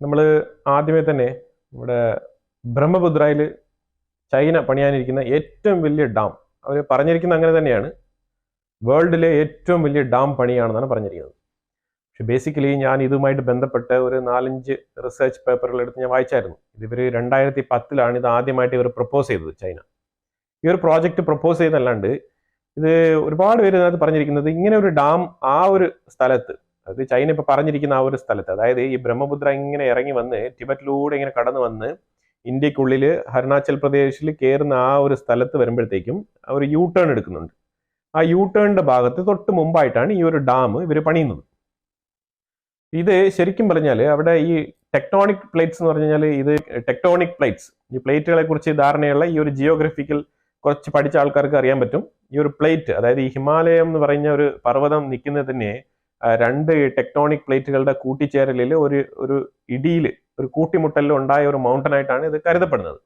നമ്മൾ ആദ്യമേ തന്നെ ഇവിടെ ബ്രഹ്മപുത്രയിൽ ചൈന പണിയാനിരിക്കുന്ന ഏറ്റവും വലിയ ഡാം അവർ പറഞ്ഞിരിക്കുന്ന അങ്ങനെ തന്നെയാണ്. വേൾഡിലെ ഏറ്റവും വലിയ ഡാം പണിയാണെന്നാണ് പറഞ്ഞിരിക്കുന്നത്. പക്ഷെ ബേസിക്കലി ഞാൻ ഇതുമായിട്ട് ബന്ധപ്പെട്ട് ഒരു 4-5 റിസർച്ച് പേപ്പറുകൾ എടുത്ത് ഞാൻ വായിച്ചായിരുന്നു. ഇവർ 2010 ഇത് ആദ്യമായിട്ട് ഇവർ പ്രപ്പോസ് ചെയ്തത്. ചൈന ഈ ഒരു പ്രോജക്റ്റ് പ്രപ്പോസ് ചെയ്തല്ലാണ്ട് ഇത് ഒരുപാട് പേര് ഇതിനകത്ത് പറഞ്ഞിരിക്കുന്നത് ഇങ്ങനെ ഒരു ഡാം ആ ഒരു സ്ഥലത്ത്, അത് ചൈന ഇപ്പൊ പറഞ്ഞിരിക്കുന്ന ആ ഒരു സ്ഥലത്ത്, അതായത് ഈ ബ്രഹ്മപുത്ര ഇങ്ങനെ ഇറങ്ങി വന്ന് ടിബറ്റിലൂടെ ഇങ്ങനെ കടന്നു വന്ന് ഇന്ത്യക്കുള്ളിൽ അരുണാചൽ പ്രദേശിൽ കയറുന്ന ആ ഒരു സ്ഥലത്ത് വരുമ്പോഴത്തേക്കും ഒരു യു ടേൺ എടുക്കുന്നുണ്ട്. ആ യു ടേണിന്റെ ഭാഗത്ത് തൊട്ട് മുമ്പായിട്ടാണ് ഈ ഒരു ഡാം ഇവർ പണിയുന്നത്. ഇത് ശരിക്കും പറഞ്ഞാൽ അവിടെ ഈ ടെക്ടോണിക് പ്ലേറ്റ്സ് എന്ന് പറഞ്ഞു കഴിഞ്ഞാൽ ഇത് ടെക്ടോണിക് പ്ലേറ്റ്സ്, ഈ പ്ലേറ്റുകളെ കുറിച്ച് ധാരണയുള്ള ഈ ഒരു ജിയോഗ്രഫിക്കൽ കുറച്ച് പഠിച്ച ആൾക്കാർക്ക് അറിയാൻ പറ്റും. ഈ ഒരു പ്ലേറ്റ്, അതായത് ഈ ഹിമാലയം എന്ന് പറയുന്ന ഒരു പർവ്വതം നിൽക്കുന്നത് തന്നെ 2 ടെക്ടോണിക് പ്ലേറ്റുകളുടെ കൂട്ടിച്ചേരലിൽ ഒരു ഇടിയിൽ ഒരു കൂട്ടിമുട്ടലിൽ ഉണ്ടായ ഒരു മൗണ്ടൻ ആയിട്ടാണ് ഇത് കരുതപ്പെടുന്നത്.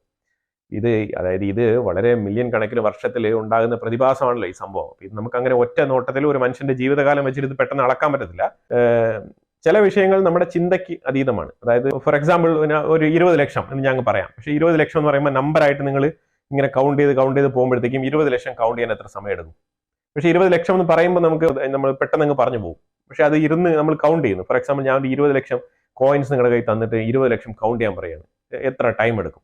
അതായത് ഇത് വളരെ മില്യൺ കണക്കിന് വർഷത്തിൽ ഉണ്ടാകുന്ന പ്രതിഭാസമാണല്ലോ ഈ സംഭവം. ഇത് നമുക്ക് അങ്ങനെ ഒറ്റ നോട്ടത്തിൽ ഒരു മനുഷ്യന്റെ ജീവിതകാലം വെച്ചിട്ട് ഇത് പെട്ടെന്ന് അളക്കാൻ പറ്റത്തില്ല. ചില വിഷയങ്ങൾ നമ്മുടെ ചിന്തയ്ക്ക് അതീതമാണ്. അതായത് ഫോർ എക്സാമ്പിൾ ഒരു 20 ലക്ഷം എന്ന് ഞങ്ങൾ പറയാം. പക്ഷെ 20 ലക്ഷം എന്ന് പറയുമ്പോൾ നമ്പറായിട്ട് നിങ്ങൾ ഇങ്ങനെ കൗണ്ട് ചെയ്ത് പോകുമ്പോഴത്തേക്കും 20 ലക്ഷം കൗണ്ട് ചെയ്യാൻ എത്ര സമയം എടുക്കും? പക്ഷെ 20 ലക്ഷം എന്ന് പറയുമ്പോൾ നമ്മൾ പെട്ടെന്ന് അങ്ങ് പറഞ്ഞു പോകും. പക്ഷെ അത് ഇരുന്ന് നമ്മൾ കൗണ്ട് ചെയ്യുന്നു. ഫോർ എക്സാമ്പിൾ ഞാൻ 20 ലക്ഷം കോയിൻസ് നിങ്ങളുടെ കയ്യിൽ തന്നിട്ട് 20 ലക്ഷം കൗണ്ട് ചെയ്യാൻ പറയുകയാണ്, എത്ര ടൈം എടുക്കും?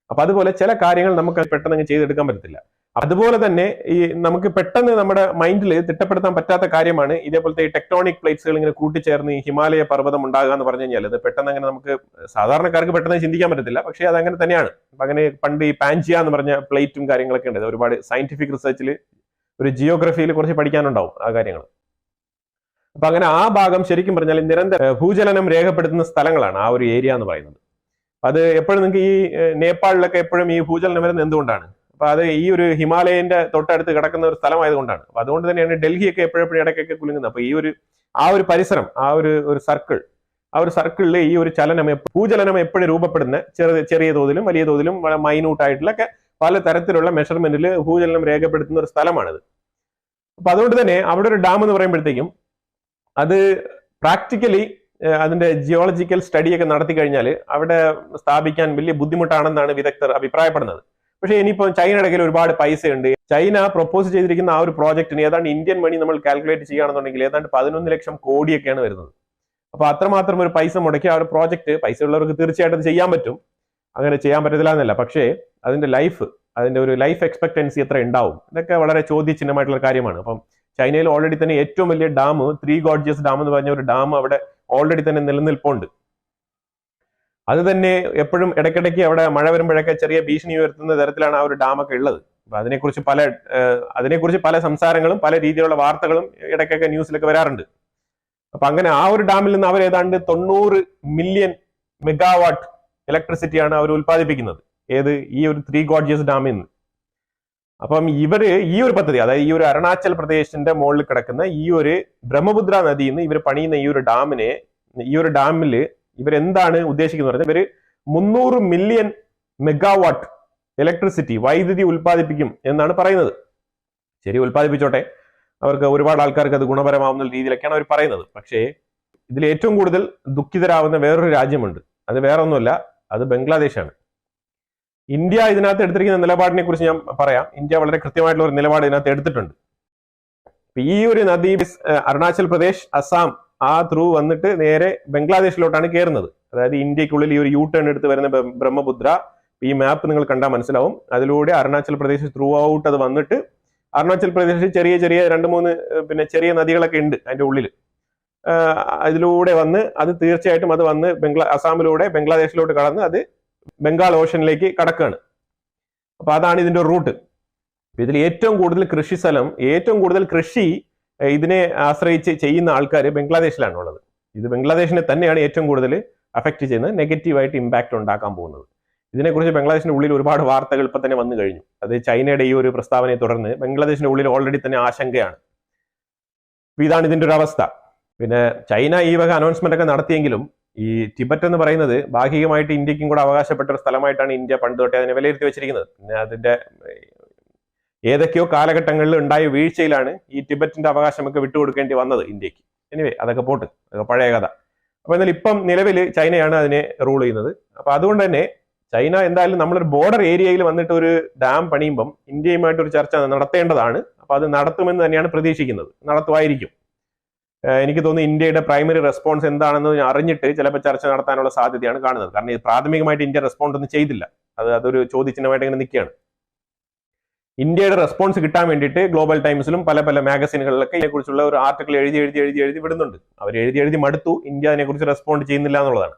അപ്പൊ അതുപോലെ ചില കാര്യങ്ങൾ നമുക്ക് പെട്ടെന്ന് ചെയ്തെടുക്കാൻ പറ്റത്തില്ല. അതുപോലെ തന്നെ ഈ നമുക്ക് പെട്ടെന്ന് നമ്മുടെ മൈൻഡിൽ തിട്ടപ്പെടുത്താൻ പറ്റാത്ത കാര്യമാണ് ഇതേപോലത്തെ ഈ ടെക്ടോണിക് പ്ലേറ്റ്സുകൾ ഇങ്ങനെ കൂട്ടിച്ചേർന്ന് ഈ ഹിമാലയ പർവ്വതം ഉണ്ടാകുക എന്ന് പറഞ്ഞു കഴിഞ്ഞാൽ അത് പെട്ടെന്ന് അങ്ങനെ നമുക്ക് സാധാരണക്കാർക്ക് പെട്ടെന്ന് ചിന്തിക്കാൻ പറ്റത്തില്ല. പക്ഷെ അതങ്ങനെ തന്നെയാണ്. അങ്ങനെ പണ്ട് ഈ പാൻജിയ എന്ന് പറഞ്ഞ പ്ലേറ്റും കാര്യങ്ങളൊക്കെ ഉണ്ട്. ഒരുപാട് സയന്റിഫിക് റിസർച്ചിൽ ഒരു ജിയോഗ്രഫിയിൽ കുറച്ച് പഠിക്കാനുണ്ടാവും ആ കാര്യങ്ങൾ. അപ്പൊ അങ്ങനെ ആ ഭാഗം ശരിക്കും പറഞ്ഞാൽ നിരന്തര ഭൂചലനം രേഖപ്പെടുത്തുന്ന സ്ഥലങ്ങളാണ് ആ ഒരു ഏരിയ എന്ന് പറയുന്നത്. അത് എപ്പോഴും നിങ്ങൾക്ക് ഈ നേപ്പാളിലൊക്കെ എപ്പോഴും ഈ ഭൂചലനം വരുന്നത് എന്തുകൊണ്ടാണ്? അപ്പൊ അത് ഈ ഒരു ഹിമാലയന്റെ തൊട്ടടുത്ത് കിടക്കുന്ന ഒരു സ്ഥലമായതുകൊണ്ടാണ്. അപ്പൊ അതുകൊണ്ട് തന്നെയാണ് ഡൽഹിയൊക്കെ എപ്പോഴും ഇടയ്ക്കൊക്കെ കുലുങ്ങുന്നത്. അപ്പൊ ആ ഒരു പരിസരം, ആ ഒരു സർക്കിൾ, ആ ഒരു സർക്കിളിൽ ഈ ഒരു ഭൂചലനം എപ്പോഴും രൂപപ്പെടുന്ന ചെറിയ തോതിലും വലിയ തോതിലും മൈന്യൂട്ട് ആയിട്ടുള്ള പല തരത്തിലുള്ള മെഷർമെന്റിൽ ഭൂചലനം രേഖപ്പെടുത്തുന്ന ഒരു സ്ഥലമാണിത്. അപ്പൊ അതുകൊണ്ട് തന്നെ അവിടെ ഒരു ഡാം എന്ന് പറയുമ്പോഴത്തേക്കും അത് പ്രാക്ടിക്കലി അതിന്റെ ജിയോളജിക്കൽ സ്റ്റഡിയൊക്കെ നടത്തി കഴിഞ്ഞാൽ അവിടെ സ്ഥാപിക്കാൻ വലിയ ബുദ്ധിമുട്ടാണെന്നാണ് വിദഗ്ധർ അഭിപ്രായപ്പെടുന്നത്. പക്ഷേ ഇനിയിപ്പോൾ ചൈനയുടെ കയ്യിൽ ഒരുപാട് പൈസയുണ്ട്. ചൈന പ്രൊപ്പോസ് ചെയ്തിരിക്കുന്ന ആ ഒരു പ്രോജക്റ്റിന് ഏതാണ്ട് ഇന്ത്യൻ മണി നമ്മൾ കാൽക്കുലേറ്റ് ചെയ്യുകയാണെന്നുണ്ടെങ്കിൽ ഏതാണ്ട് 11 ലക്ഷം കോടിയൊക്കെയാണ് വരുന്നത്. അപ്പൊ അത്രമാത്രം ഒരു പൈസ മുടക്കി ആ ഒരു പ്രോജക്റ്റ്, പൈസ ഉള്ളവർക്ക് തീർച്ചയായിട്ടും ചെയ്യാൻ പറ്റും, അങ്ങനെ ചെയ്യാൻ പറ്റത്തില്ല എന്നല്ല. പക്ഷേ അതിന്റെ ഒരു ലൈഫ് എക്സ്പെക്ടൻസി എത്ര ഉണ്ടാവും, ഇതൊക്കെ വളരെ ചോദ്യചിഹ്നമായിട്ടുള്ള കാര്യമാണ്. അപ്പം ചൈനയിൽ ഓൾറെഡി തന്നെ ഏറ്റവും വലിയ ഡാം 3 ഗോർജിയസ് ഡാം എന്ന് പറഞ്ഞ ഒരു ഡാം അവിടെ ഓൾറെഡി തന്നെ നിലനിൽപ്പുണ്ട്. അത് തന്നെ എപ്പോഴും ഇടയ്ക്കിടയ്ക്ക് അവിടെ മഴ വരുമ്പോഴൊക്കെ ചെറിയ ഭീഷണി ഉയർത്തുന്ന തരത്തിലാണ് ആ ഒരു ഡാമൊക്കെ ഉള്ളത്. അപ്പൊ അതിനെക്കുറിച്ച് പല സംസാരങ്ങളും പല രീതിയിലുള്ള വാർത്തകളും ഇടയ്ക്കൊക്കെ ന്യൂസിലൊക്കെ വരാറുണ്ട്. അപ്പൊ അങ്ങനെ ആ ഒരു ഡാമിൽ നിന്ന് അവർ ഏതാണ്ട് 90 മില്യൺ മെഗാവാട്ട് ഇലക്ട്രിസിറ്റിയാണ് അവർ ഉൽപ്പാദിപ്പിക്കുന്നത്. ഈ ഒരു 3 ഗോർജിയസ് ഡാമിൽ നിന്ന്. അപ്പം ഈ ഒരു പദ്ധതി, അതായത് ഈ ഒരു അരുണാചൽ പ്രദേശിന്റെ മുകളിൽ കിടക്കുന്ന ഈ ഒരു ബ്രഹ്മപുത്ര നദിയിൽ നിന്ന് ഇവർ പണിയുന്ന ഈ ഒരു ഡാമിൽ ഇവരെന്താണ് ഉദ്ദേശിക്കുന്നത് പറഞ്ഞാൽ ഇവര് 300 മില്യൺ മെഗാവാട്ട് ഇലക്ട്രിസിറ്റി, വൈദ്യുതി ഉൽപ്പാദിപ്പിക്കും എന്നാണ് പറയുന്നത്. ശരി, ഉൽപ്പാദിപ്പിച്ചോട്ടെ, അവർക്ക് ഒരുപാട് ആൾക്കാർക്ക് അത് ഗുണപരമാവുന്ന രീതിയിലൊക്കെയാണ് അവർ പറയുന്നത്. പക്ഷേ ഇതിൽ ഏറ്റവും കൂടുതൽ ദുഃഖിതരാവുന്ന വേറൊരു രാജ്യമുണ്ട്. അത് വേറെ ഒന്നുമല്ല, അത് ബംഗ്ലാദേശാണ്. ഇന്ത്യ ഇതിനകത്ത് എടുത്തിരിക്കുന്ന നിലപാടിനെ കുറിച്ച് ഞാൻ പറയാം. ഇന്ത്യ വളരെ കൃത്യമായിട്ടുള്ള ഒരു നിലപാട് ഇതിനകത്ത് എടുത്തിട്ടുണ്ട്. ഈ ഒരു നദി അരുണാചൽ പ്രദേശ്, അസാം ആ ത്രൂ വന്നിട്ട് നേരെ ബംഗ്ലാദേശിലോട്ടാണ് കയറുന്നത്. അതായത് ഇന്ത്യക്കുള്ളിൽ ഈ ഒരു യു ടേൺ എടുത്ത് വരുന്ന ബ്രഹ്മപുത്ര, ഈ മാപ്പ് നിങ്ങൾ കണ്ടാൽ മനസ്സിലാവും. അതിലൂടെ അരുണാചൽ പ്രദേശ് ത്രൂ ഔട്ട് അത് വന്നിട്ട് അരുണാചൽ പ്രദേശിൽ ചെറിയ 2-3 പിന്നെ ചെറിയ നദികളൊക്കെ ഉണ്ട് അതിന്റെ ഉള്ളിൽ. അതിലൂടെ വന്ന് അത് തീർച്ചയായിട്ടും അത് വന്ന് അസാമിലൂടെ ബംഗ്ലാദേശിലോട്ട് കടന്ന് അത് ബംഗാൾ ഓഷനിലേക്ക് കടക്കുകയാണ്. അപ്പൊ അതാണ് ഇതിന്റെ റൂട്ട്. ഇതിൽ ഏറ്റവും കൂടുതൽ കൃഷി ഇതിനെ ആശ്രയിച്ച് ചെയ്യുന്ന ആൾക്കാർ ബംഗ്ലാദേശിലാണ് ഉള്ളത്. ഇത് ബംഗ്ലാദേശിനെ തന്നെയാണ് ഏറ്റവും കൂടുതൽ അഫക്റ്റ് ചെയ്യുന്നത്, നെഗറ്റീവായിട്ട് ഇമ്പാക്ട് ഉണ്ടാക്കാൻ പോകുന്നത്. ഇതിനെക്കുറിച്ച് ബംഗ്ലാദേശിന്റെ ഉള്ളിൽ ഒരുപാട് വാർത്തകൾ ഇപ്പൊ തന്നെ വന്നു കഴിഞ്ഞു. അത് ചൈനയുടെ ഈ ഒരു പ്രസ്താവനയെ തുടർന്ന് ബംഗ്ലാദേശിന്റെ ഉള്ളിൽ ഓൾറെഡി തന്നെ ആശങ്കയാണ്. ഇതാണ് ഇതിന്റെ ഒരു അവസ്ഥ. പിന്നെ ചൈന ഈ വക അനൗൺസ്മെന്റ് ഒക്കെ നടത്തിയെങ്കിലും ഈ ടിബറ്റ് എന്ന് പറയുന്നത് ഭാഗികമായിട്ട് ഇന്ത്യക്കും കൂടെ അവകാശപ്പെട്ട ഒരു സ്ഥലമായിട്ടാണ് ഇന്ത്യ പണ്ട് തൊട്ടേ അതിനെ വിലയിരുത്തി വെച്ചിരിക്കുന്നത്. പിന്നെ അതിന്റെ ഏതൊക്കെയോ കാലഘട്ടങ്ങളിൽ ഉണ്ടായ വീഴ്ചയിലാണ് ഈ ടിബറ്റിന്റെ അവകാശമൊക്കെ വിട്ടുകൊടുക്കേണ്ടി വന്നത് ഇന്ത്യക്ക്. എനിവേ, അതൊക്കെ പോട്ട്, അതൊക്കെ പഴയ കഥ. അപ്പൊ എന്നാൽ ഇപ്പം നിലവിൽ ചൈനയാണ് അതിനെ റൂൾ ചെയ്യുന്നത്. അപ്പൊ അതുകൊണ്ട് തന്നെ ചൈന എന്തായാലും നമ്മളൊരു ബോർഡർ ഏരിയയിൽ വന്നിട്ട് ഒരു ഡാം പണിയുമ്പം ഇന്ത്യയുമായിട്ട് ഒരു ചർച്ച നടത്തേണ്ടതാണ്. അപ്പൊ അത് നടത്തുമെന്ന് തന്നെയാണ് പ്രതീക്ഷിക്കുന്നത്, നടത്തുമായിരിക്കും. എനിക്ക് തോന്നുന്നു ഇന്ത്യയുടെ പ്രൈമറി റെസ്പോൺസ് എന്താണെന്ന് അറിഞ്ഞിട്ട് ചിലപ്പോൾ ചർച്ച നടത്താനുള്ള സാധ്യതയാണ് കാണുന്നത്. കാരണം ഇത് പ്രാഥമികമായിട്ട് ഇന്ത്യ റെസ്പോണ്ട് ഒന്നും ചെയ്തില്ല, അതൊരു ചോദ്യചിഹ്നമായിട്ട് ഇങ്ങനെ നിൽക്കുകയാണ്. ഇന്ത്യയുടെ റെസ്പോൺസ് കിട്ടാൻ വേണ്ടിയിട്ട് ഗ്ലോബൽ ടൈംസിലും പല പല മാഗസിനുകളിലൊക്കെ ഇതിനെക്കുറിച്ചുള്ള ഒരു ആർട്ടിക്കിൾ എഴുതി വിടുന്നുണ്ട്. അവർ എഴുതി മടുത്തു, ഇന്ത്യ അതിനെക്കുറിച്ച് റെസ്പോണ്ട് ചെയ്യുന്നില്ല എന്നുള്ളതാണ്.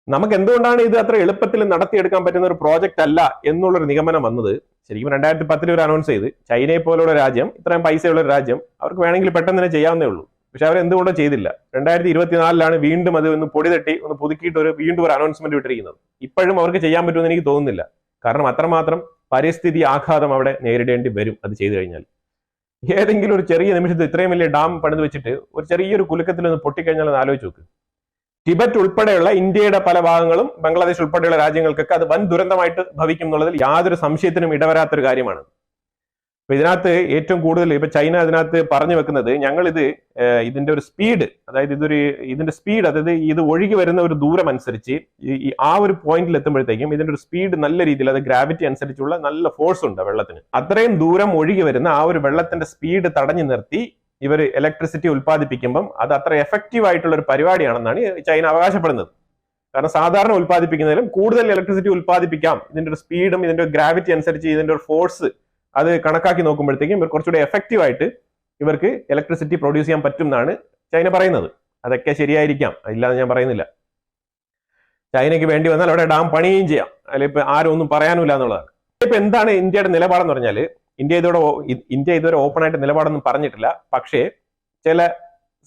നമുക്ക് എന്തുകൊണ്ടാണ് ഇത് അത്ര എളുപ്പത്തിൽ നടത്തിയെടുക്കാൻ പറ്റുന്ന ഒരു പ്രോജക്റ്റ് അല്ല എന്നുള്ളൊരു നിഗമനം വന്നത്? ശരിക്കും 2010 ഒരു അനൗൺസ് ചെയ്ത് ചൈനയെ പോലുള്ള രാജ്യം, ഇത്രയും പൈസയുള്ള ഒരു രാജ്യം, അവർക്ക് വേണമെങ്കിൽ പെട്ടെന്ന് തന്നെ ചെയ്യാവുന്നേ ഉള്ളൂ. പക്ഷെ അവർ എന്തുകൊണ്ടോ ചെയ്തില്ല. 2024 വീണ്ടും അത് ഒന്ന് പൊടി തട്ടി ഒന്ന് പുതുക്കിയിട്ട് വീണ്ടും ഒരു അനൗൺസ്മെന്റ് വിട്ടിരിക്കുന്നത്. ഇപ്പോഴും അവർക്ക് ചെയ്യാൻ പറ്റുമെന്ന് എനിക്ക് തോന്നുന്നില്ല. കാരണം അത്രമാത്രം പരിസ്ഥിതി ആഘാതം അവിടെ നേരിടേണ്ടി വരും അത് ചെയ്തു കഴിഞ്ഞാൽ. ഏതെങ്കിലും ഒരു ചെറിയ നിമിഷത്തിൽ ഇത്രയും വലിയ ഡാം പണിത് വെച്ചിട്ട് ഒരു ചെറിയൊരു കുലുക്കത്തിൽ ഒന്ന് പൊട്ടിക്കഴിഞ്ഞാൽ ഒന്ന് ആലോചിച്ച് നോക്ക്. ടിബറ്റ് ഉൾപ്പെടെയുള്ള ഇന്ത്യയുടെ പല ഭാഗങ്ങളും ബംഗ്ലാദേശ് ഉൾപ്പെടെയുള്ള രാജ്യങ്ങൾക്കൊക്കെ അത് വൻ ദുരന്തമായിട്ട് ഭവിക്കും എന്നുള്ളതിൽ യാതൊരു സംശയത്തിനും ഇടവരാത്തൊരു കാര്യമാണ്. അപ്പൊ ഇതിനകത്ത് ഏറ്റവും കൂടുതൽ ഇപ്പൊ ചൈന അതിനകത്ത് പറഞ്ഞു വെക്കുന്നത്, ഞങ്ങൾ ഇതിന്റെ ഒരു സ്പീഡ്, അതായത് ഇതിന്റെ സ്പീഡ്, അതായത് ഇത് ഒഴുകി വരുന്ന ഒരു ദൂരം അനുസരിച്ച് ആ ഒരു പോയിന്റിൽ എത്തുമ്പോഴത്തേക്കും ഇതിന്റെ ഒരു സ്പീഡ് നല്ല രീതിയിൽ, അത് ഗ്രാവിറ്റി അനുസരിച്ചുള്ള നല്ല ഫോഴ്സ് ഉണ്ട് വെള്ളത്തിന്. അത്രയും ദൂരം ഒഴുകി വരുന്ന ആ ഒരു വെള്ളത്തിന്റെ സ്പീഡ് തടഞ്ഞു നിർത്തി ഇവർ ഇലക്ട്രിസിറ്റി ഉൽപ്പാദിപ്പിക്കുമ്പം അത് അത്ര എഫക്റ്റീവ് ആയിട്ടുള്ള ഒരു പരിപാടിയാണെന്നാണ് ചൈന അവകാശപ്പെടുന്നത്. കാരണം സാധാരണ ഉൽപ്പാദിപ്പിക്കുന്നതിലും കൂടുതൽ ഇലക്ട്രിസിറ്റി ഉൽപ്പാദിപ്പിക്കാം, ഇതിന്റെ ഒരു സ്പീഡും ഇതിന്റെ ക്രാവിറ്റി അനുസരിച്ച് ഇതിന്റെ ഒരു ഫോഴ്സ് അത് കണക്കാക്കി നോക്കുമ്പോഴത്തേക്കും ഇവർ കുറച്ചുകൂടി എഫക്റ്റീവ് ആയിട്ട് ഇവർക്ക് ഇലക്ട്രിസിറ്റി പ്രൊഡ്യൂസ് ചെയ്യാൻ പറ്റും എന്നാണ് ചൈന പറയുന്നത്. അതൊക്കെ ശരിയായിരിക്കാം, ഇല്ലാതെ ഞാൻ പറയുന്നില്ല. ചൈനയ്ക്ക് വേണ്ടി വന്നാൽ അവിടെ ഡാം പണിയുകയും ചെയ്യാം, അതിൽ ഇപ്പൊ ആരും ഒന്നും പറയാനുമില്ല എന്നുള്ളതാണ്. ഇപ്പൊ എന്താണ് ഇന്ത്യയുടെ നിലപാടെന്ന് പറഞ്ഞാൽ, ഇന്ത്യ ഇതുവരെ ഓപ്പൺ ആയിട്ട് നിലപാടൊന്നും പറഞ്ഞിട്ടില്ല. പക്ഷേ ചില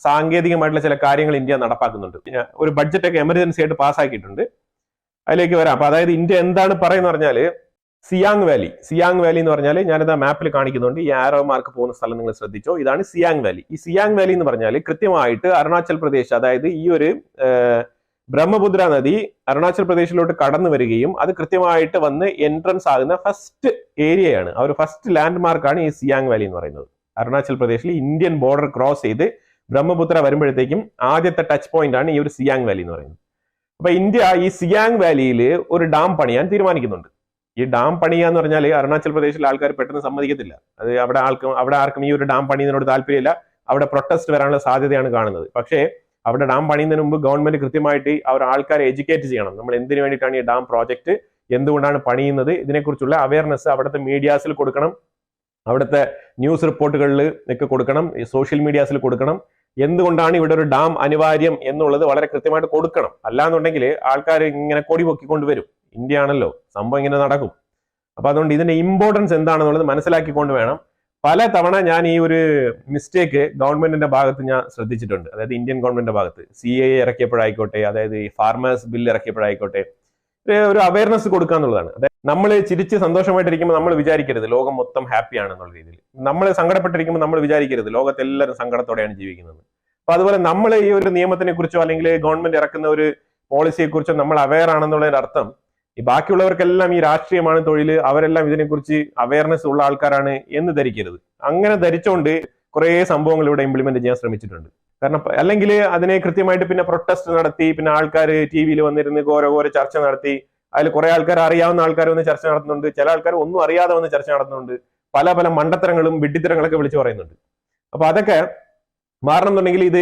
സാങ്കേതികമായിട്ടുള്ള ചില കാര്യങ്ങൾ ഇന്ത്യ നടപ്പാക്കുന്നുണ്ട്. ഒരു ബഡ്ജറ്റ് ഒക്കെ എമർജൻസി ആയിട്ട് പാസ്സാക്കിയിട്ടുണ്ട്, അതിലേക്ക് വരാം. അപ്പൊ അതായത് ഇന്ത്യ എന്താണ് പറയുന്നത് പറഞ്ഞാൽ, സിയാങ് വാലി എന്ന് പറഞ്ഞാൽ ഞാനിതാ മാപ്പിൽ കാണിക്കുന്നുണ്ട്. ഈ ആരോ മാർക്ക് പോകുന്ന സ്ഥലം നിങ്ങൾ ശ്രദ്ധിച്ചോ, ഇതാണ് സിയാങ് വാലി. ഈ സിയാങ് വാലി എന്ന് പറഞ്ഞാൽ കൃത്യമായിട്ട് അരുണാചൽ പ്രദേശ്, അതായത് ഈ ഒരു ബ്രഹ്മപുത്ര നദി അരുണാചൽ പ്രദേശിലോട്ട് കടന്നു വരികയും അത് കൃത്യമായിട്ട് വന്ന് എൻട്രൻസ് ആകുന്ന ഫസ്റ്റ് ഏരിയയാണ്, ആ ഒരു ഫസ്റ്റ് ലാൻഡ് മാർക്കാണ് ഈ സിയാങ് വാലി എന്ന് പറയുന്നത്. അരുണാചൽ പ്രദേശിൽ ഇന്ത്യൻ ബോർഡർ ക്രോസ് ചെയ്ത് ബ്രഹ്മപുത്ര വരുമ്പോഴത്തേക്കും ആദ്യത്തെ ടച്ച് പോയിന്റ് ആണ് ഈ ഒരു സിയാങ് വാലി എന്ന് പറയുന്നത്. അപ്പൊ ഇന്ത്യ ഈ സിയാങ് വാലിയിൽ ഒരു ഡാം പണിയാൻ തീരുമാനിക്കുന്നുണ്ട്. ഈ ഡാം പണിയുക എന്ന് പറഞ്ഞാൽ അരുണാചൽ പ്രദേശിലെ ആൾക്കാർ പെട്ടെന്ന് സമ്മതിക്കത്തില്ല. അത് അവിടെ ആർക്കും ഈ ഒരു ഡാം പണിയുന്നതിനോട് താല്പര്യമില്ല. അവിടെ പ്രൊട്ടസ്റ്റ് വരാനുള്ള സാധ്യതയാണ് കാണുന്നത്. പക്ഷേ അവിടെ ഡാം പണിയുന്നതിന് മുമ്പ് ഗവൺമെന്റ് കൃത്യമായിട്ട് അവർ ആൾക്കാരെ എഡ്യൂക്കേറ്റ് ചെയ്യണം. നമ്മൾ എന്തിനു വേണ്ടിയിട്ടാണ് ഈ ഡാം പ്രോജക്റ്റ്, എന്തുകൊണ്ടാണ് പണിയുന്നത്, ഇതിനെക്കുറിച്ചുള്ള അവയർനെസ് അവിടുത്തെ മീഡിയാസിൽ കൊടുക്കണം, അവിടുത്തെ ന്യൂസ് റിപ്പോർട്ടുകളിൽ ഒക്കെ കൊടുക്കണം, സോഷ്യൽ മീഡിയാസിൽ കൊടുക്കണം. എന്തുകൊണ്ടാണ് ഇവിടെ ഒരു ഡാം അനിവാര്യം എന്നുള്ളത് വളരെ കൃത്യമായിട്ട് കൊടുക്കണം. അല്ലാന്നുണ്ടെങ്കിൽ ആൾക്കാർ ഇങ്ങനെ കൊടി പൊക്കിക്കൊണ്ട് വരും. ഇന്ത്യ ആണല്ലോ, സംഭവം ഇങ്ങനെ നടക്കും. അപ്പൊ അതുകൊണ്ട് ഇതിന്റെ ഇമ്പോർട്ടൻസ് എന്താണെന്നുള്ളത് മനസ്സിലാക്കിക്കൊണ്ട് വേണം. പല തവണ ഞാൻ ഈ ഒരു മിസ്റ്റേക്ക് ഗവൺമെന്റിന്റെ ഭാഗത്ത് ഞാൻ ശ്രദ്ധിച്ചിട്ടുണ്ട്. അതായത് ഇന്ത്യൻ ഗവൺമെന്റിന്റെ ഭാഗത്ത് CAA ഇറക്കിയപ്പോഴായിക്കോട്ടെ, അതായത് ഈ ഫാർമേഴ്സ് ബില്ല് ഇറക്കിയപ്പോഴായിക്കോട്ടെ, ഒരു അവയർനെസ് കൊടുക്കുക എന്നുള്ളതാണ്. അതായത് നമ്മൾ ചിരിച്ച് സന്തോഷമായിട്ടിരിക്കുമ്പോൾ നമ്മൾ വിചാരിക്കരുത് ലോകം മൊത്തം ഹാപ്പി ആണെന്നുള്ള രീതിയിൽ. നമ്മൾ സങ്കടപ്പെട്ടിരിക്കുമ്പോൾ നമ്മൾ വിചാരിക്കരുത് ലോകത്തെല്ലാവരും സങ്കടത്തോടെയാണ് ജീവിക്കുന്നത്. അപ്പൊ അതുപോലെ നമ്മൾ ഈ ഒരു നിയമത്തിനെ കുറിച്ചോ അല്ലെങ്കിൽ ഗവൺമെന്റ് ഇറക്കുന്ന ഒരു പോളിസിയെ കുറിച്ചോ നമ്മൾ അവയർ ആണെന്നുള്ളതിന്റെ അർത്ഥം ഈ ബാക്കിയുള്ളവർക്കെല്ലാം ഈ രാഷ്ട്രീയമാണ് തൊഴിൽ, അവരെല്ലാം ഇതിനെക്കുറിച്ച് അവയർനെസ് ഉള്ള ആൾക്കാരാണ് എന്ന് ധരിക്കരുത്. അങ്ങനെ ധരിച്ചുകൊണ്ട് കുറെ സംഭവങ്ങൾ ഇവിടെ ഇംപ്ലിമെന്റ് ചെയ്യാൻ ശ്രമിച്ചിട്ടുണ്ട്. കാരണം അല്ലെങ്കിൽ അതിനെ കൃത്യമായിട്ട് പിന്നെ പ്രൊട്ടസ്റ്റ് നടത്തി, പിന്നെ ആൾക്കാർ TV വന്നിരുന്ന് ഘോര ചർച്ച നടത്തി, അതിൽ കുറെ ആൾക്കാർ അറിയാവുന്ന ആൾക്കാർ വന്ന് ചർച്ച നടത്തുന്നുണ്ട്, ചില ആൾക്കാർ ഒന്നും അറിയാതെ വന്ന് ചർച്ച നടത്തുന്നുണ്ട്, പല മണ്ടത്തരങ്ങളും വിഡ്ഢിത്തരങ്ങളൊക്കെ വിളിച്ചു പറയുന്നുണ്ട്. അപ്പൊ അതൊക്കെ മാറണം എന്നുണ്ടെങ്കിൽ ഇത്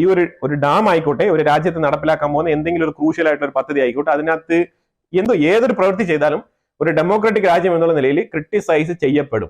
ഈ ഒരു ഡാം ആയിക്കോട്ടെ, ഒരു രാജ്യത്ത് നടപ്പിലാക്കാൻ പോകുന്ന എന്തെങ്കിലും ഒരു ക്രൂഷ്യൽ ആയിട്ടുള്ള ഒരു പദ്ധതി ആയിക്കോട്ടെ, അതിനകത്ത് ഏതൊരു പ്രവൃത്തി ചെയ്താലും ഒരു ഡെമോക്രാറ്റിക് രാജ്യം എന്നുള്ള നിലയിൽ ക്രിട്ടിസൈസ് ചെയ്യപ്പെടും.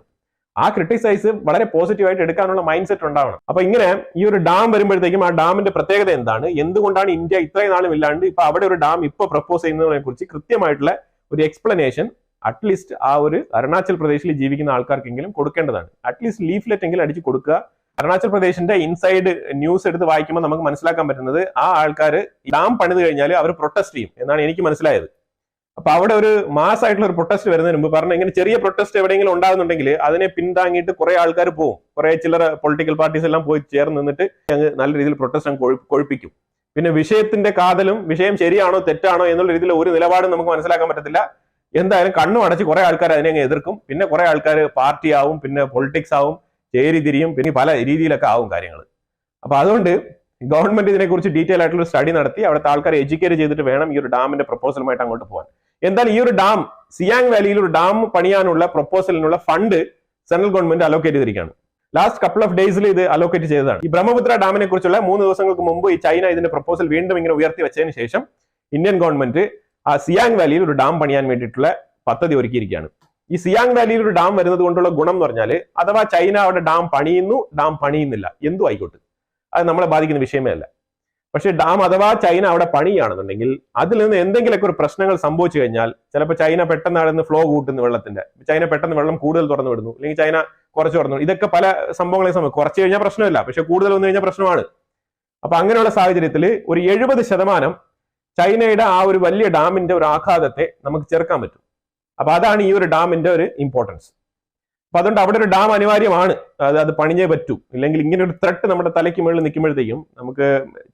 ആ ക്രിട്ടിസൈസ് വളരെ പോസിറ്റീവായിട്ട് എടുക്കാനുള്ള മൈൻഡ് സെറ്റ് ഉണ്ടാവണം. അപ്പൊ ഇങ്ങനെ ഈ ഒരു ഡാം വരുമ്പോഴത്തേക്കും ആ ഡാമിന്റെ പ്രത്യേകത എന്താണ്, എന്തുകൊണ്ടാണ് ഇന്ത്യ ഇത്രയും നാളും ഇല്ലാണ്ട് ഇപ്പൊ അവിടെ ഒരു ഡാം ഇപ്പൊ പ്രപ്പോസ് ചെയ്യുന്നതിനെ കുറിച്ച് കൃത്യമായിട്ടുള്ള ഒരു എക്സ്പ്ലനേഷൻ അറ്റ്ലീസ്റ്റ് ആ ഒരു അരുണാചൽ പ്രദേശിൽ ജീവിക്കുന്ന ആൾക്കാർക്കെങ്കിലും കൊടുക്കേണ്ടതാണ്. അറ്റ്ലീസ്റ്റ് ലീഫ്ലെറ്റ് എങ്കിലും അടിച്ചു കൊടുക്കുക. അരുണാചൽ പ്രദേശിന്റെ ഇൻസൈഡ് ന്യൂസ് എടുത്ത് വായിക്കുമ്പോൾ നമുക്ക് മനസ്സിലാക്കാൻ പറ്റുന്നത് ആ ആൾക്കാർ ഡാം പണിത് കഴിഞ്ഞാൽ അവർ പ്രൊട്ടസ്റ്റ് ചെയ്യും എന്നാണ് എനിക്ക് മനസ്സിലായത്. അപ്പൊ അവിടെ ഒരു മാസ് ആയിട്ടുള്ള ഒരു പ്രൊട്ടസ്റ്റ് വരുന്നതിന് മുമ്പ് പറഞ്ഞ ഇങ്ങനെ ചെറിയ പ്രൊട്ടസ്റ്റ് എവിടെയെങ്കിലും ഉണ്ടാകുന്നുണ്ടെങ്കിൽ അതിനെ പിന്താങ്ങിയിട്ട് കുറെ ആൾക്കാർ പോകും, കുറെ ചില്ലറ പൊളിറ്റിക്കൽ പാർട്ടീസ് എല്ലാം പോയി ചേർന്ന് നിന്നിട്ട് അങ്ങ് നല്ല രീതിയിൽ പ്രൊട്ടസ്റ്റ് കൊഴിപ്പിക്കും. പിന്നെ വിഷയത്തിന്റെ കാതലും വിഷയം ശരിയാണോ തെറ്റാണോ എന്നുള്ള രീതിയിൽ ഒരു നിലപാടും നമുക്ക് മനസ്സിലാക്കാൻ പറ്റത്തില്ല. എന്തായാലും കണ്ണും അടച്ച് കുറെ ആൾക്കാർ അതിനെ അങ്ങ് എതിർക്കും, പിന്നെ കുറെ ആൾക്കാർ പാർട്ടി ആവും, പിന്നെ പൊളിറ്റിക്സ് ആവും, ചേരി തിരിയും, പിന്നെ പല രീതിയിലൊക്കെ ആവും കാര്യങ്ങൾ. അപ്പൊ അതുകൊണ്ട് ഗവൺമെന്റ് ഇതിനെക്കുറിച്ച് ഡീറ്റെയിൽ ആയിട്ടുള്ള സ്റ്റഡി നടത്തി അവിടുത്തെ ആൾക്കാരെ എഡ്യൂക്കേറ്റ് ചെയ്തിട്ട് വേണം ഈ ഒരു ഡാമിന്റെ പ്രപ്പോസലുമായിട്ട് അങ്ങോട്ട് പോകാൻ. എന്തായാലും ഈ ഒരു ഡാം, സിയാങ് വാലിയിൽ ഒരു ഡാം പണിയാനുള്ള പ്രപ്പോസലിനുള്ള ഫണ്ട് സെൻട്രൽ ഗവൺമെന്റ് അലോക്കേറ്റ് ചെയ്തിരിക്കുകയാണ്. ലാസ്റ്റ് കപ്പിൾ ഓഫ് ഡേയ്സിൽ ഇത് അലോക്കേറ്റ് ചെയ്തതാണ്. ഈ ബ്രഹ്മപുത്ര ഡാമിനെ കുറിച്ചുള്ള 3 ദിവസങ്ങൾക്ക് മുമ്പ് ഈ ചൈന ഇതിന്റെ പ്രപ്പോസൽ വീണ്ടും ഇങ്ങനെ ഉയർത്തി വെച്ചതിന് ശേഷം ഇന്ത്യൻ ഗവൺമെന്റ് ആ സിയാങ് വാലിയിൽ ഒരു ഡാം പണിയാൻ വേണ്ടിയിട്ടുള്ള പദ്ധതി ഒരുക്കിയിരിക്കുകയാണ്. ഈ സിയാങ് വാലിയിൽ ഒരു ഡാം വരുന്നത് കൊണ്ടുള്ള ഗുണം എന്ന് പറഞ്ഞാൽ, അഥവാ ചൈന അവിടെ ഡാം പണിയുന്നു, ഡാം പണിയുന്നില്ല, എന്തും ആയിക്കോട്ടെ, അത് നമ്മളെ ബാധിക്കുന്ന വിഷയമേ അല്ല. പക്ഷെ ഡാം അഥവാ ചൈന അവിടെ പണിയാണെന്നുണ്ടെങ്കിൽ അതിൽ നിന്ന് എന്തെങ്കിലുമൊക്കെ ഒരു പ്രശ്നങ്ങൾ സംഭവിച്ചു കഴിഞ്ഞാൽ, ചിലപ്പോൾ ചൈന പെട്ടെന്ന് അവിടെ ഫ്ലോ കൂട്ടുന്നു വെള്ളത്തിന്റെ, ചൈന പെട്ടെന്ന് വെള്ളം കൂടുതൽ തുറന്നു വിടുന്നു, അല്ലെങ്കിൽ ചൈന കുറച്ച് തുറന്നു, ഇതൊക്കെ പല സംഭവങ്ങളെ സംഭവം. കുറച്ച് കഴിഞ്ഞാൽ പ്രശ്നമില്ല, പക്ഷെ കൂടുതൽ വന്നു കഴിഞ്ഞാൽ പ്രശ്നമാണ്. അപ്പൊ അങ്ങനെയുള്ള സാഹചര്യത്തിൽ ഒരു 70% ചൈനയുടെ ആ ഒരു വലിയ ഡാമിന്റെ ഒരു ആഘാതത്തെ നമുക്ക് ചെറുക്കാൻ പറ്റും. അപ്പൊ അതാണ് ഈ ഒരു ഡാമിന്റെ ഒരു ഇമ്പോർട്ടൻസ്. അപ്പൊ അതുകൊണ്ട് അവിടെ ഒരു ഡാം അനിവാര്യമാണ്, അത് പണിഞ്ഞേ പറ്റൂ. ഇല്ലെങ്കിൽ ഇങ്ങനെ ഒരു ത്രെട്ട് നമ്മുടെ തലയ്ക്ക് മുകളിൽ നിൽക്കുമ്പോഴത്തേക്കും നമുക്ക്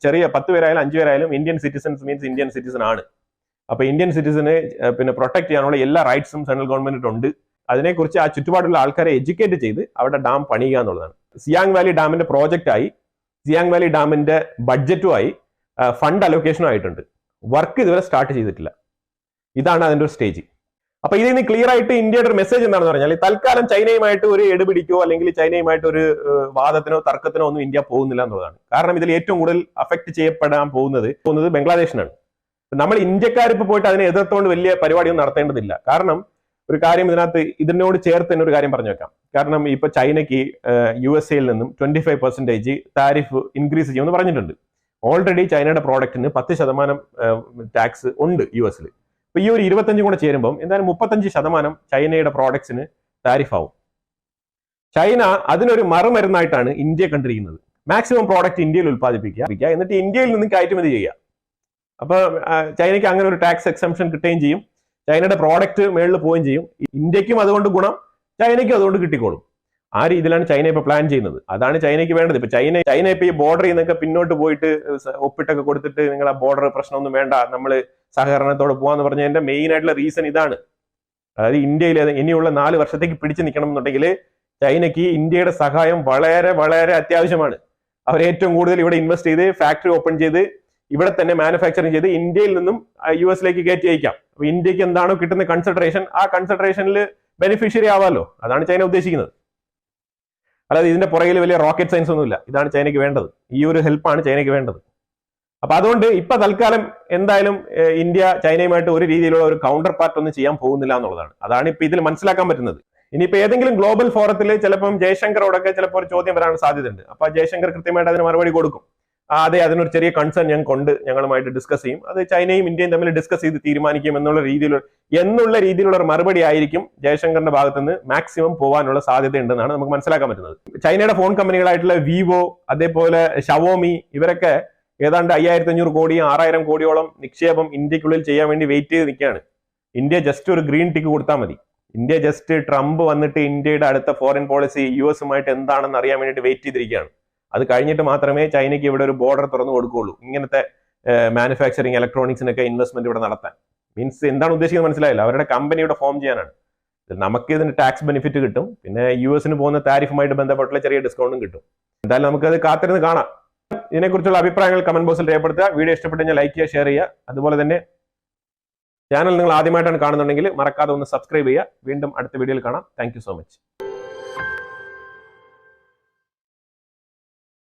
ചെറിയ 10 പേരായാലും 5 പേരായാലും Indian citizens means Indian citizen ആണ്. അപ്പൊ ഇന്ത്യൻ സിറ്റിസനെ പിന്നെ പ്രൊട്ടക്ട് ചെയ്യാനുള്ള എല്ലാ റൈറ്റ്സും സെൻട്രൽ ഗവൺമെന്റിന് ഉണ്ട്. അതിനെക്കുറിച്ച് ആ ചുറ്റുപാടുള്ള ആൾക്കാരെ എഡ്യൂക്കേറ്റ് ചെയ്ത് അവിടെ ഡാം പണിയുക എന്നുള്ളതാണ്. സിയാങ് വാലി ഡാമിന്റെ പ്രോജക്റ്റായി, സിയാങ് വാലി ഡാമിന്റെ ബഡ്ജറ്റുമായി, ഫണ്ട് അലോക്കേഷനും ആയിട്ടുണ്ട്. വർക്ക് ഇതുവരെ സ്റ്റാർട്ട് ചെയ്തിട്ടില്ല. ഇതാണ് അതിന്റെ ഒരു സ്റ്റേജ്. അപ്പൊ ഇതിൽ നിന്ന് ക്ലിയർ ആയിട്ട് ഇന്ത്യയുടെ ഒരു മെസ്സേജ് എന്താണെന്ന് പറഞ്ഞാൽ, തൽക്കാലം ചൈനയുമായിട്ട് ഒരു എടുപിടിക്കോ അല്ലെങ്കിൽ ചൈനയുമായിട്ട് ഒരു വാദത്തിനോ തർക്കത്തിനോ ഒന്നും ഇന്ത്യ പോകുന്നില്ല എന്നുള്ളതാണ്. കാരണം ഇതിൽ ഏറ്റവും കൂടുതൽ അഫക്ട് ചെയ്യപ്പെടാൻ പോകുന്നത് ബംഗ്ലാദേശിനാണ്. നമ്മൾ ഇന്ത്യക്കാർ ഇപ്പൊ പോയിട്ട് അതിനെ എതിർത്തുകൊണ്ട് വലിയ പരിപാടിയൊന്നും നടത്തേണ്ടതില്ല. കാരണം ഒരു കാര്യം ഇതിനകത്ത് ഇതിനോട് ചേർത്ത് തന്നെ ഒരു കാര്യം പറഞ്ഞു വെക്കാം. കാരണം ഇപ്പൊ ചൈനയ്ക്ക് USA നിന്നും 25% താരിഫ് ഇൻക്രീസ് ചെയ്യുമെന്ന് പറഞ്ഞിട്ടുണ്ട്. ഓൾറെഡി ചൈനയുടെ പ്രോഡക്റ്റിന് 10% ടാക്സ് ഉണ്ട് US. അപ്പൊ ഈ ഒരു 25 കൂടെ ചേരുമ്പോൾ എന്തായാലും 35% ചൈനയുടെ പ്രോഡക്ട്സിന് താരിഫ് ആവും. ചൈന അതിനൊരു മറുമരുന്നായിട്ടാണ് ഇന്ത്യ കണ്ടിരിക്കുന്നത്. മാക്സിമം പ്രോഡക്റ്റ് ഇന്ത്യയിൽ ഉത്പാദിപ്പിക്കുക, എന്നിട്ട് ഇന്ത്യയിൽ നിന്ന് കയറ്റുമതി ചെയ്യുക. അപ്പൊ ചൈനയ്ക്ക് അങ്ങനെ ഒരു ടാക്സ് എക്സംഷൻ കിട്ടുകയും ചെയ്യും, ചൈനയുടെ പ്രോഡക്റ്റ് മേളിൽ പോവുകയും ചെയ്യും. ഇന്ത്യക്കും അതുകൊണ്ട് ഗുണം, ചൈനയ്ക്കും അതുകൊണ്ട് കിട്ടിക്കോളും. ആ രീതിയിലാണ് ചൈന ഇപ്പൊ പ്ലാൻ ചെയ്യുന്നത്. അതാണ് ചൈനയ്ക്ക് വേണ്ടത്. ഇപ്പൊ ചൈന ഇപ്പൊ ഈ ബോർഡറിൽ നിന്നൊക്കെ പിന്നോട്ട് പോയിട്ട് ഒപ്പിട്ടൊക്കെ കൊടുത്തിട്ട് നിങ്ങൾ ആ ബോർഡർ പ്രശ്നമൊന്നും വേണ്ട, നമ്മൾ സഹകരണത്തോടെ പോകാന്ന് പറഞ്ഞതിന്റെ മെയിൻ ആയിട്ടുള്ള റീസൺ ഇതാണ്. അതായത് ഇന്ത്യയിൽ ഇനിയുള്ള 4 വർഷത്തേക്ക് പിടിച്ചു നിൽക്കണം എന്നുണ്ടെങ്കിൽ ചൈനയ്ക്ക് ഇന്ത്യയുടെ സഹായം വളരെ വളരെ അത്യാവശ്യമാണ്. അവർ ഏറ്റവും കൂടുതൽ ഇവിടെ ഇൻവെസ്റ്റ് ചെയ്ത് ഫാക്ടറി ഓപ്പൺ ചെയ്ത് ഇവിടെ തന്നെ മാനുഫാക്ചറിങ് ചെയ്ത് ഇന്ത്യയിൽ നിന്നും US കയറ്റി അയക്കാം. അപ്പൊ ഇന്ത്യക്ക് എന്താണോ കിട്ടുന്ന കൺസിഡറേഷൻ, ആ കൺസിഡറേഷനിൽ ബെനിഫിഷ്യറി ആവാമല്ലോ. അതാണ് ചൈന ഉദ്ദേശിക്കുന്നത്. അല്ലാതെ ഇതിന്റെ പുറകിൽ വലിയ റോക്കറ്റ് സയൻസ് ഒന്നുമില്ല. ഇതാണ് ചൈനയ്ക്ക് വേണ്ടത്. ഈ ഒരു ഹെൽപ്പാണ് ചൈനയ്ക്ക് വേണ്ടത്. അപ്പൊ അതുകൊണ്ട് ഇപ്പൊ തൽക്കാലം എന്തായാലും ഇന്ത്യ ചൈനയുമായിട്ട് ഒരു രീതിയിലുള്ള ഒരു കൗണ്ടർ പാർട്ട് ഒന്നും ചെയ്യാൻ പോകുന്നില്ല എന്നുള്ളതാണ്. അതാണ് ഇപ്പൊ ഇതിൽ മനസ്സിലാക്കാൻ പറ്റുന്നത്. ഇനിയിപ്പോ ഏതെങ്കിലും ഗ്ലോബൽ ഫോറത്തിൽ ചിലപ്പം ജയശങ്കറോടൊക്കെ ചിലപ്പോൾ ഒരു ചോദ്യം വരാൻ സാധ്യതയുണ്ട്. അപ്പൊ ജയശങ്കർ കൃത്യമായിട്ട് അതിന് മറുപടി കൊടുക്കും. അതെ, അതിനൊരു ചെറിയ കൺസേൺ ഞങ്ങളുമായിട്ട് ഡിസ്കസ് ചെയ്യും, അത് ചൈനയും ഇന്ത്യയും തമ്മിൽ ഡിസ്കസ് ചെയ്ത് തീരുമാനിക്കും എന്നുള്ള രീതിയിലുള്ള ഒരു മറുപടി ആയിരിക്കും ജയശങ്കറിന്റെ ഭാഗത്തുനിന്ന് മാക്സിമം പോകാനുള്ള സാധ്യത ഉണ്ടെന്നാണ് നമുക്ക് മനസ്സിലാക്കാൻ പറ്റുന്നത്. ചൈനയുടെ ഫോൺ കമ്പനികളായിട്ടുള്ള വിവോ, അതേപോലെ ഷവോമി, ഇവരൊക്കെ ഏതാണ്ട് 5500 കോടിയും 6000 കോടിയോളം നിക്ഷേപം ഇന്ത്യക്കുള്ളിൽ ചെയ്യാൻ വേണ്ടി വെയിറ്റ് ചെയ്ത് നിൽക്കുകയാണ്. ഇന്ത്യ ജസ്റ്റ് ഒരു ഗ്രീൻ ടിക്ക് കൊടുത്താൽ മതി. ഇന്ത്യ ജസ്റ്റ് ട്രംപ് വന്നിട്ട് ഇന്ത്യയുടെ അടുത്ത ഫോറിൻ പോളിസി US എന്താണെന്ന് അറിയാൻ വേണ്ടിയിട്ട് വെയിറ്റ് ചെയ്തിരിക്കുകയാണ്. അത് കഴിഞ്ഞിട്ട് മാത്രമേ ചൈനയ്ക്ക് ഇവിടെ ഒരു ബോർഡർ തുറന്നു കൊടുക്കുകയുള്ളൂ ഇങ്ങനത്തെ മാനുഫാക്ചറിങ് ഇലക്ട്രോണിക്സിനൊക്കെ ഇൻവെസ്റ്റ്മെന്റ് ഇവിടെ നടത്താൻ. മീൻസ് എന്താണ് ഉദ്ദേശിക്കുന്നത് മനസ്സിലായില്ല. അവരുടെ കമ്പനിയുടെ ഫോം ചെയ്യാനാണ്. നമുക്ക് ഇതിന് ടാക്സ് ബെനിഫിറ്റ് കിട്ടും, പിന്നെ US പോകുന്ന താരിഫുമായിട്ട് ബന്ധപ്പെട്ടുള്ള ചെറിയ ഡിസ്കൗണ്ടും കിട്ടും. എന്തായാലും നമുക്കത് കാത്തിരുന്ന് കാണാം. ഇതിനെക്കുറിച്ചുള്ള അഭിപ്രായങ്ങൾ കമന്റ് ബോക്സിൽ രേഖപ്പെടുത്തുക. വീഡിയോ ഇഷ്ടപ്പെട്ടു കഴിഞ്ഞാൽ ലൈക്ക് ചെയ്യുക, ഷെയർ ചെയ്യുക. അതുപോലെ തന്നെ ചാനൽ നിങ്ങൾ ആദ്യമായിട്ടാണ് കാണുന്നുണ്ടെങ്കിൽ മറക്കാതെ ഒന്ന് സബ്സ്ക്രൈബ് ചെയ്യുക. വീണ്ടും അടുത്ത വീഡിയോയിൽ കാണാം. Thank you so much.